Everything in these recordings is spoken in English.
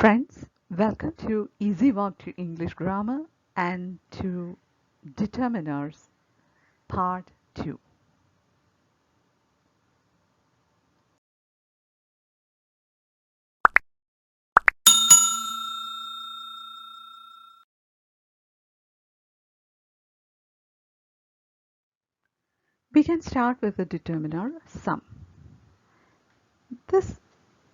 Friends, welcome to Easy Walk to English Grammar and to Determiners Part 2. We can start with the determiner some. This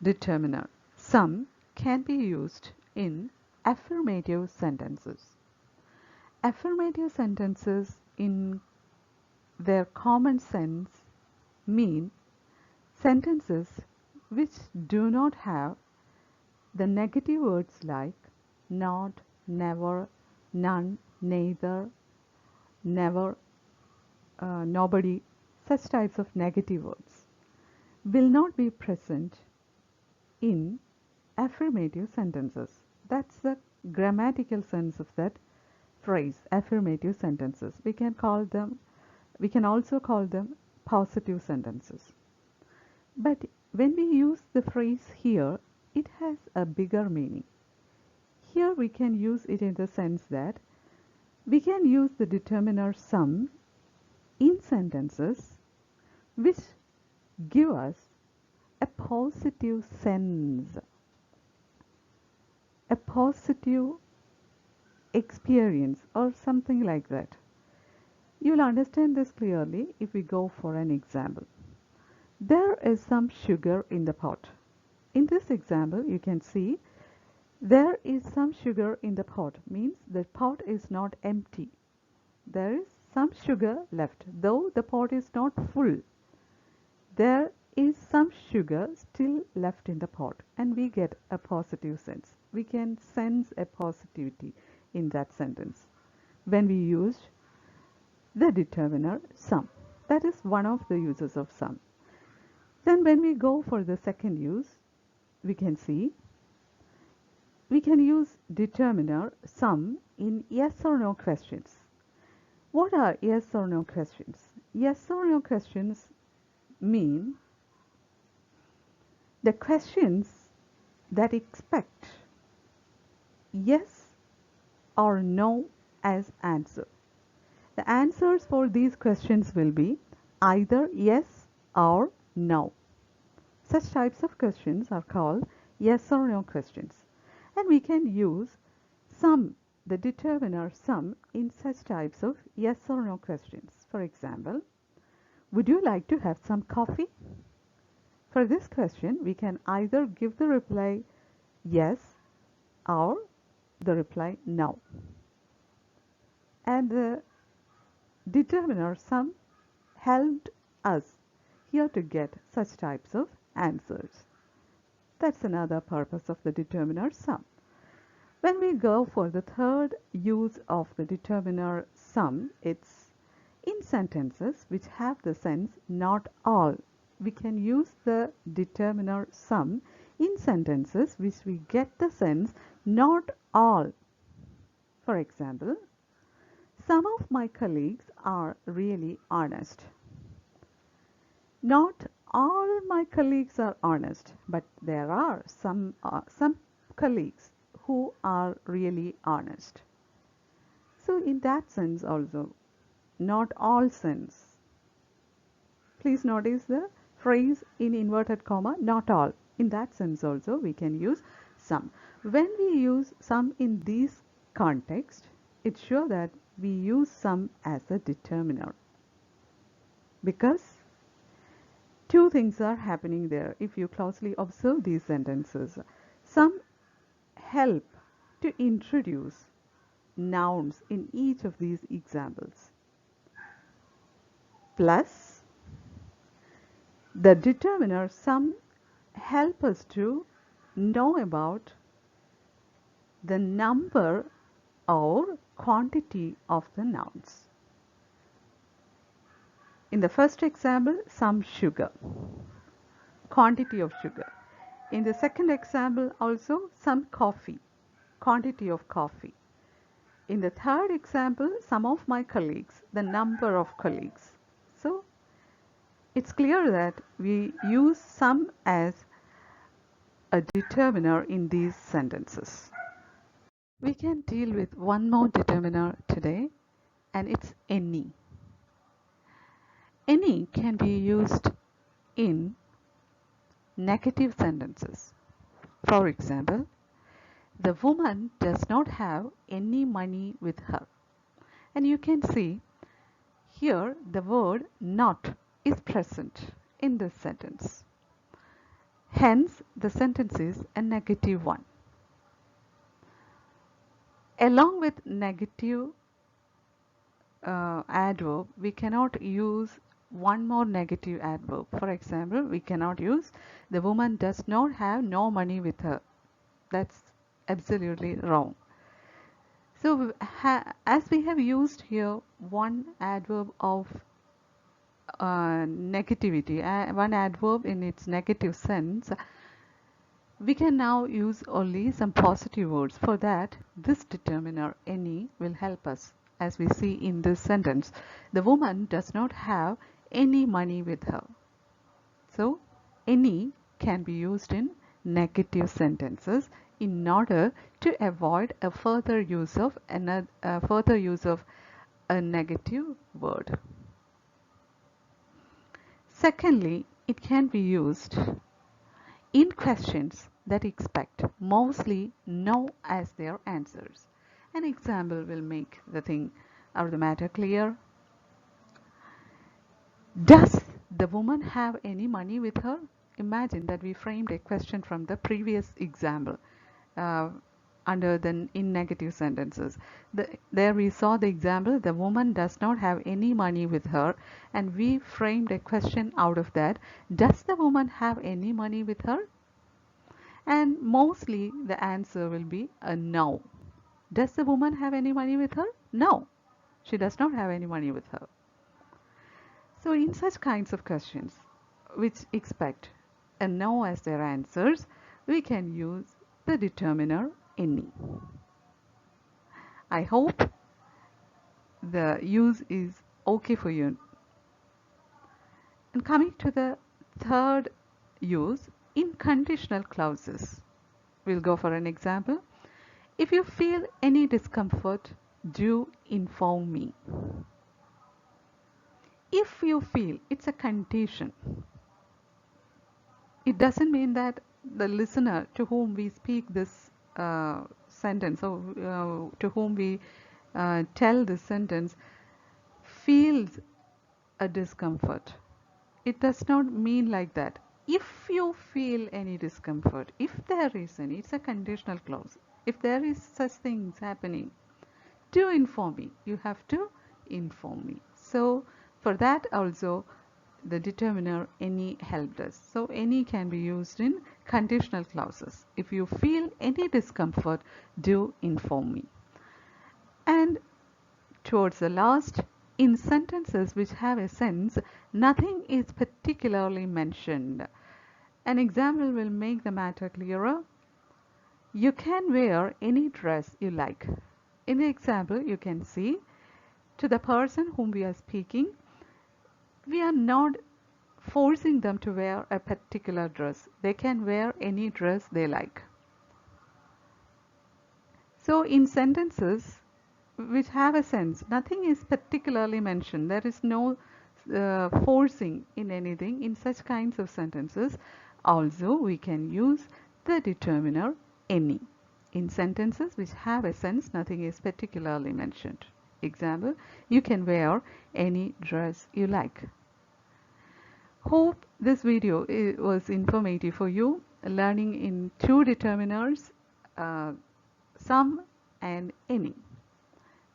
determiner some can be used in affirmative sentences. Affirmative sentences in their common sense mean sentences which do not have the negative words like not, never, none, neither, never, nobody, such types of negative words will not be present in affirmative sentences. That's the grammatical sense of that phrase, affirmative sentences. We can also call them positive sentences. But when we use the phrase here, it has a bigger meaning. Here we can use it in the sense that we can use the determiner some in sentences which give us a positive sense, a positive experience or something like that. You'll understand this clearly if we go for an example. There is some sugar in the pot. In this example, you can see there is some sugar in the pot, means the pot is not empty. There is some sugar left, though the pot is not full. There is some sugar still left in the pot, and we get a positive sense. We can sense a positivity in that sentence when we use the determiner some. That is one of the uses of some. Then when we go for the second use, we can see we can use determiner some in yes or no questions. What are yes or no questions? Yes or no questions mean the questions that expect yes or no as answer. The answers for these questions will be either yes or no. Such types of questions are called yes or no questions. And we can use some, the determiner some, in such types of yes or no questions. For example, would you like to have some coffee? For this question, we can either give the reply yes or the reply no. And the determiner some helped us here to get such types of answers. That's another purpose of the determiner some. When we go for the third use of the determiner some, it's in sentences which have the sense not all. We can use the determiner some in sentences which we get the sense not all. For example, some of my colleagues are really honest. Not all my colleagues are honest, but there are some colleagues who are really honest. So in that sense also, not all sense. Please notice the phrase in inverted comma, not all. In that sense also, we can use some. When we use some in these contexts, it's sure that we use some as a determiner. Because two things are happening there if you closely observe these sentences. Some help to introduce nouns in each of these examples. Plus, the determiner some help us to know about the number or quantity of the nouns. In the first example, some sugar, quantity of sugar. In the second example, also some coffee, quantity of coffee. In the third example, some of my colleagues, the number of colleagues. So it's clear that we use some as a determiner in these sentences. We can deal with one more determiner today, and it's any. Any can be used in negative sentences. For example, the woman does not have any money with her. And you can see here the word not is present in this sentence. Hence, the sentence is a negative one. Along with negative adverb, we cannot use one more negative adverb. For example, we cannot use the woman does not have no money with her. That's absolutely wrong. So as we have used here one adverb of negativity, one adverb in its negative sense, we can now use only some positive words. For that, this determiner any will help us. As we see in this sentence, the woman does not have any money with her. So any can be used in negative sentences in order to avoid a further use of a negative word. Secondly, it can be used in questions that expect mostly no as their answers. An example will make the thing or the matter clear. Does the woman have any money with her? Imagine that we framed a question from the previous example under the in negative sentences. There we saw the example, the woman does not have any money with her, and we framed a question out of that. Does the woman have any money with her? And mostly the answer will be a no. Does the woman have any money with her? No, she does not have any money with her. So in such kinds of questions which expect a no as their answers, we can use the determiner any. I hope the use is okay for you. And coming to the third use, in conditional clauses. We'll go for an example. If you feel any discomfort, do inform me. If you feel, it's a condition. It doesn't mean that the listener to whom we speak this sentence or to whom we tell this sentence feels a discomfort. It does not mean like that. If you feel any discomfort, if there is any, it's a conditional clause. If there is such things happening, do inform me. You have to inform me. So for that also the determiner any helped us. So any can be used in conditional clauses. If you feel any discomfort, do inform me. And towards the last, in sentences which have a sense, nothing is particularly mentioned. An example will make the matter clearer. You can wear any dress you like. In the example, you can see to the person whom we are speaking, we are not forcing them to wear a particular dress. They can wear any dress they like. So in sentences which have a sense, nothing is particularly mentioned. There is no forcing in anything. In such kinds of sentences, also we can use the determiner any. In sentences which have a sense, nothing is particularly mentioned. Example, you can wear any dress you like. Hope this video was informative for you, learning in two determiners, some and any.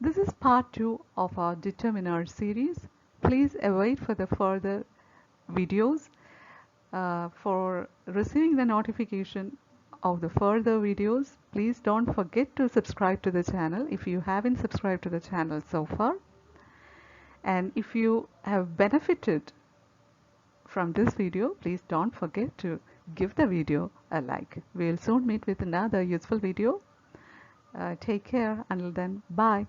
This is part 2 of our determiner series. Please await for the further videos. For receiving the notification of the further videos, please don't forget to subscribe to the channel if you haven't subscribed to the channel so far. And if you have benefited from this video, please don't forget to give the video a like. We'll soon meet with another useful video. Take care. Until then, bye.